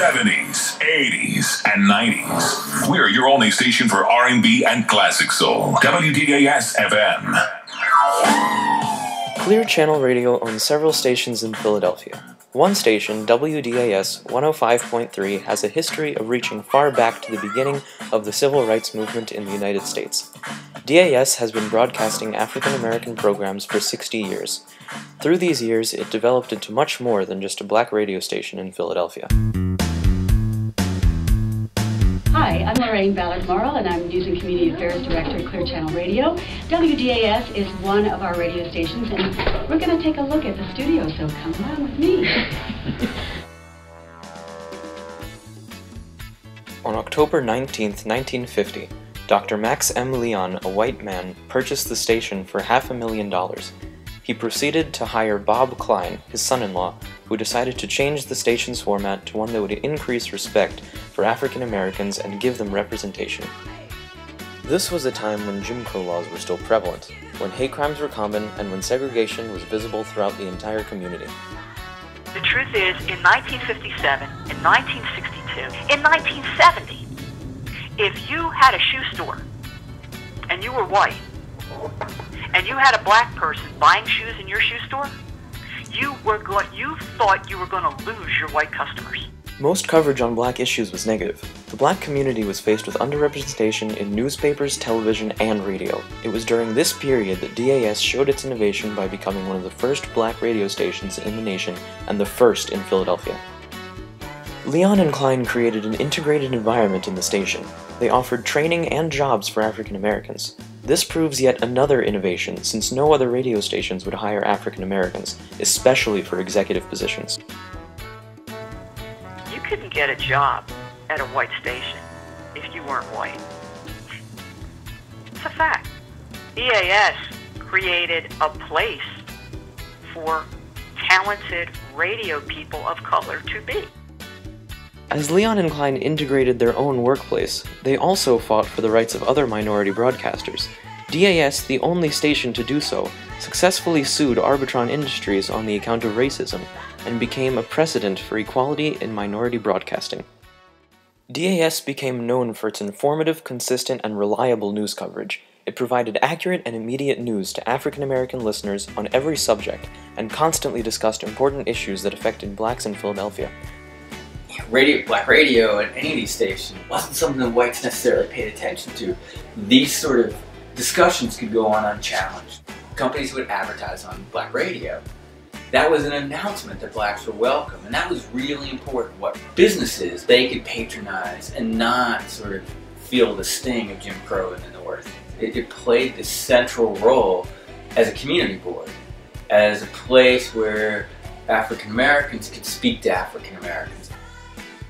70s, 80s, and 90s. We're your only station for R&B and classic soul. WDAS FM. Clear Channel Radio owns several stations in Philadelphia. One station, WDAS 105.3, has a history of reaching far back to the beginning of the civil rights movement in the United States. DAS has been broadcasting African American programs for 60 years. Through these years, it developed into much more than just a black radio station in Philadelphia. Hi, I'm Lorraine Ballard-Morrill, and I'm News and Community Affairs Director at Clear Channel Radio. WDAS is one of our radio stations, and we're going to take a look at the studio, so come along with me. On October 19, 1950, Dr. Max M. Leon, a white man, purchased the station for $500,000. He proceeded to hire Bob Klein, his son-in-law, who decided to change the station's format to one that would increase respect for African Americans and give them representation. This was a time when Jim Crow laws were still prevalent, when hate crimes were common, and when segregation was visible throughout the entire community. The truth is, in 1957, in 1962, in 1970, if you had a shoe store and you were white, and you had a black person buying shoes in your shoe store, you thought you were going to lose your white customers. Most coverage on black issues was negative. The black community was faced with underrepresentation in newspapers, television, and radio. It was during this period that DAS showed its innovation by becoming one of the first black radio stations in the nation and the first in Philadelphia. Leon and Klein created an integrated environment in the station. They offered training and jobs for African Americans. This proves yet another innovation, since no other radio stations would hire African Americans, especially for executive positions. You couldn't get a job at a white station if you weren't white. It's a fact. DAS created a place for talented radio people of color to be. As Leon and Klein integrated their own workplace, they also fought for the rights of other minority broadcasters. DAS, the only station to do so, successfully sued Arbitron Industries on the account of racism, and became a precedent for equality in minority broadcasting. DAS became known for its informative, consistent, and reliable news coverage. It provided accurate and immediate news to African American listeners on every subject, and constantly discussed important issues that affected blacks in Philadelphia. Black radio at any of these stations wasn't something that whites necessarily paid attention to. These sort of discussions could go on unchallenged. Companies would advertise on black radio. That was an announcement that blacks were welcome, and that was really important. What businesses they could patronize and not sort of feel the sting of Jim Crow in the North. It played this central role as a community board, as a place where African Americans could speak to African Americans.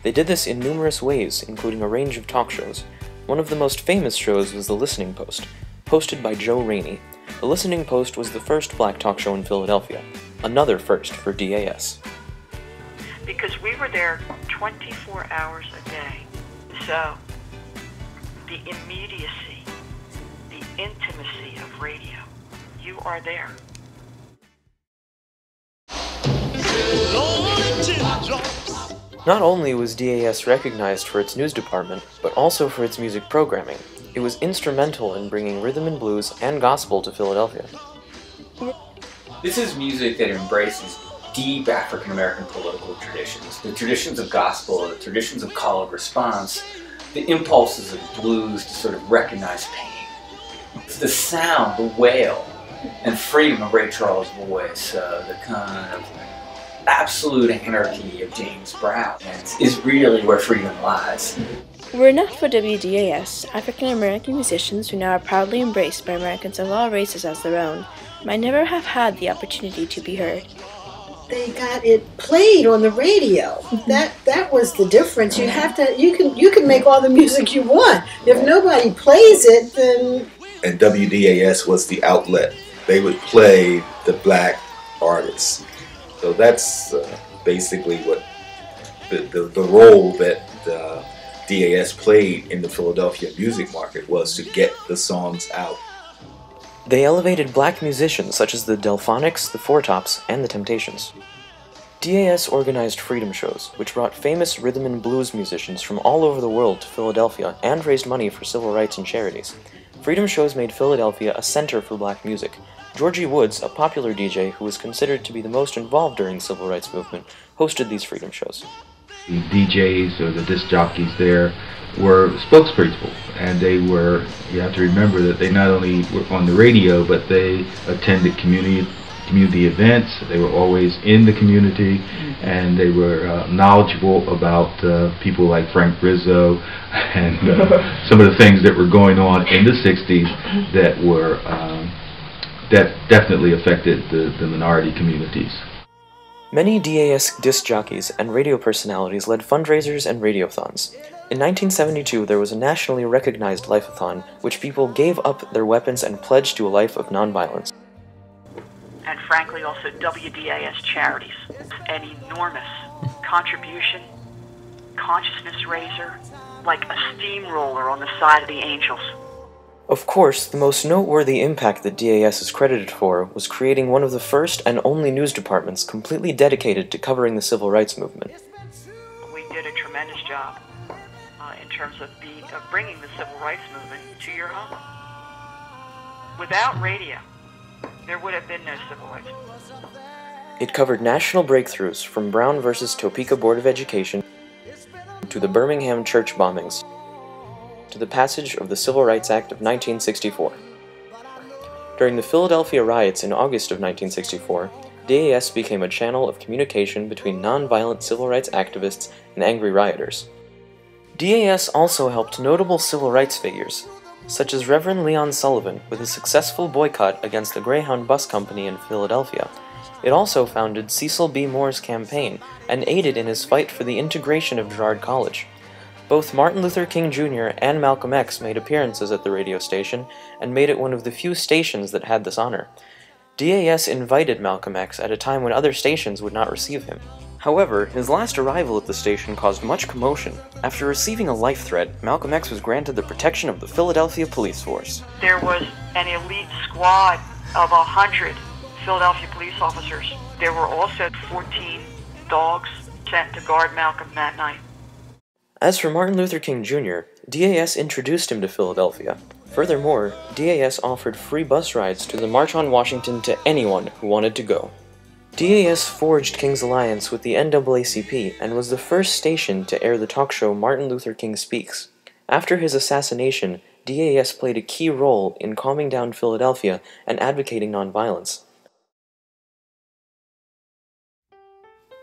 They did this in numerous ways, including a range of talk shows. One of the most famous shows was The Listening Post, hosted by Joe Rainey. The Listening Post was the first black talk show in Philadelphia, another first for DAS. Because we were there 24 hours a day. So, the immediacy, the intimacy of radio, you are there. Not only was DAS recognized for its news department, but also for its music programming. It was instrumental in bringing rhythm and blues and gospel to Philadelphia. This is music that embraces deep African American political traditions, the traditions of gospel, the traditions of call and response, the impulses of blues to sort of recognize pain. It's the sound, the wail, and freedom of Ray Charles' voice, the kind of absolute anarchy of James Brown is really where freedom lies. Were it not for WDAS, African American musicians who now are proudly embraced by Americans of all races as their own might never have had the opportunity to be heard. They got it played on the radio. That was the difference. You can make all the music you want. If nobody plays it, then. And WDAS was the outlet. They would play the black artists. So that's basically what the role that DAS played in the Philadelphia music market was, to get the songs out. They elevated black musicians such as the Delphonics, the Four Tops, and the Temptations. DAS organized freedom shows, which brought famous rhythm and blues musicians from all over the world to Philadelphia and raised money for civil rights and charities. Freedom shows made Philadelphia a center for black music. Georgie Woods, a popular DJ who was considered to be the most involved during the civil rights movement, hosted these freedom shows. The DJs or the disc jockeys there were spokespeople, and they were, you have to remember that they not only were on the radio, but they attended community events. They were always in the community, and they were knowledgeable about people like Frank Rizzo and some of the things that were going on in the 60s that were that definitely affected the minority communities. Many DAS disc jockeys and radio personalities led fundraisers and radiothons. In 1972, there was a nationally recognized life-a-thon, which people gave up their weapons and pledged to a life of nonviolence. And frankly, also WDAS charities. An enormous contribution, consciousness raiser, like a steamroller on the side of the Angels. Of course, the most noteworthy impact that DAS is credited for was creating one of the first and only news departments completely dedicated to covering the civil rights movement. We did a tremendous job in terms of bringing the civil rights movement to your home. Without radio, there would have been no civil rights movement. It covered national breakthroughs from Brown versus Topeka Board of Education to the Birmingham church bombings, to the passage of the Civil Rights Act of 1964. During the Philadelphia riots in August of 1964, DAS became a channel of communication between nonviolent civil rights activists and angry rioters. DAS also helped notable civil rights figures, such as Reverend Leon Sullivan with a successful boycott against the Greyhound Bus Company in Philadelphia. It also founded Cecil B. Moore's campaign and aided in his fight for the integration of Girard College. Both Martin Luther King Jr. and Malcolm X made appearances at the radio station and made it one of the few stations that had this honor. DAS invited Malcolm X at a time when other stations would not receive him. However, his last arrival at the station caused much commotion. After receiving a life threat, Malcolm X was granted the protection of the Philadelphia police force. There was an elite squad of 100 Philadelphia police officers. There were also 14 dogs sent to guard Malcolm that night. As for Martin Luther King Jr., DAS introduced him to Philadelphia. Furthermore, DAS offered free bus rides to the March on Washington to anyone who wanted to go. DAS forged King's alliance with the NAACP and was the first station to air the talk show Martin Luther King Speaks. After his assassination, DAS played a key role in calming down Philadelphia and advocating nonviolence.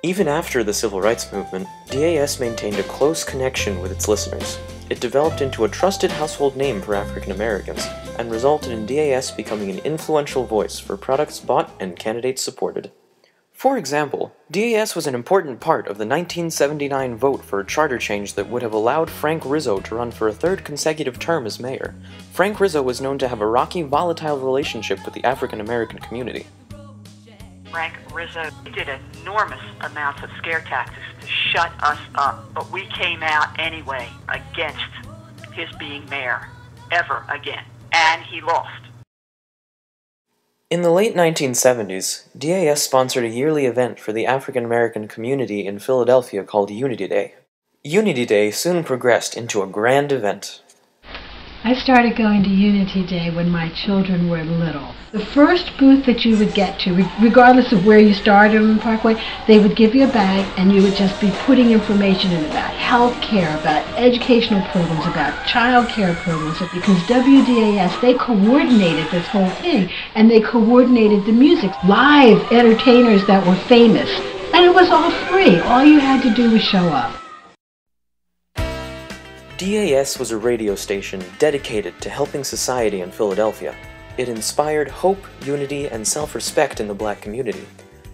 Even after the Civil Rights Movement, DAS maintained a close connection with its listeners. It developed into a trusted household name for African Americans, and resulted in DAS becoming an influential voice for products bought and candidates supported. For example, DAS was an important part of the 1979 vote for a charter change that would have allowed Frank Rizzo to run for a third consecutive term as mayor. Frank Rizzo was known to have a rocky, volatile relationship with the African American community. Frank Rizzo did enormous amounts of scare tactics to shut us up, but we came out anyway against his being mayor ever again, and he lost. In the late 1970s, DAS sponsored a yearly event for the African American community in Philadelphia called Unity Day. Unity Day soon progressed into a grand event. I started going to Unity Day when my children were little. The first booth that you would get to, regardless of where you started on the Parkway, they would give you a bag and you would just be putting information in about health care, about educational programs, about child care programs, because WDAS, they coordinated this whole thing, and they coordinated the music. Live entertainers that were famous, and it was all free. All you had to do was show up. DAS was a radio station dedicated to helping society in Philadelphia. It inspired hope, unity, and self-respect in the black community.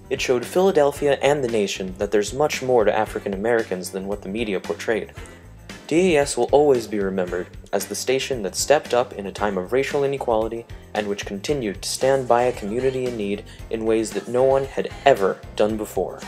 It showed Philadelphia and the nation that there's much more to African Americans than what the media portrayed. DAS will always be remembered as the station that stepped up in a time of racial inequality and which continued to stand by a community in need in ways that no one had ever done before.